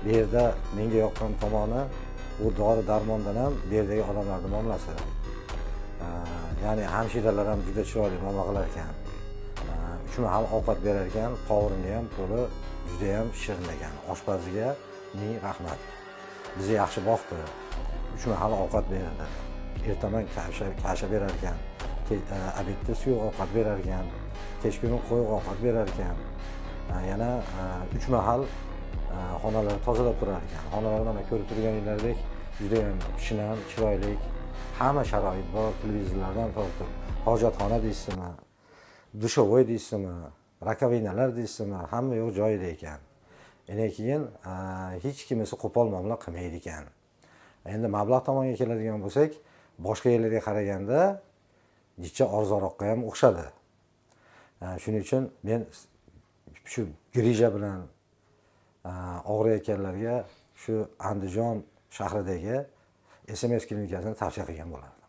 bu yerda menga yoqqan tomoni bu dori darmondan ham bu yerdagi odamlarning muomalasi. Ya'ni hamshiralar ham juda chiroyli muomala qilar ekan. 3 mahal ovqat berar ekan, qovurini ham puli juda ham shirin ekan. Oshpaziga ming rahmat. Bizni yaxshi boqdi. 3 mahal ovqat berdi. Ertaman kasha berar ekan. Obedda suyuq ovqat berar ekan. Kechqurun qo'y ovqat berar ekan. Yana 3 mahal xonalarni tozalab turar ekan. Xonalarni mana ko'rib turganinglardek juda ham shinam, chiroyli, hamma sharoit bor. Televizorlardan tortib, hojatxona deysizmi, dushovoy deysizmi, rakovinalar deysizmi, hamma yo'q joyida ekan. Endi keyin hech kimisi qo'pol muomala qilmaydi ekan. Endi mablag' tomonga keladigan bo'lsak, boshqa yerlarga qaraganda necha arzonroqqa ham o'xshadi. Shuning uchun men shu grija bilan og'riyotganlarga shu Andijon shahridagi SMS klinikasini tavsiya qilgan bo'lardim.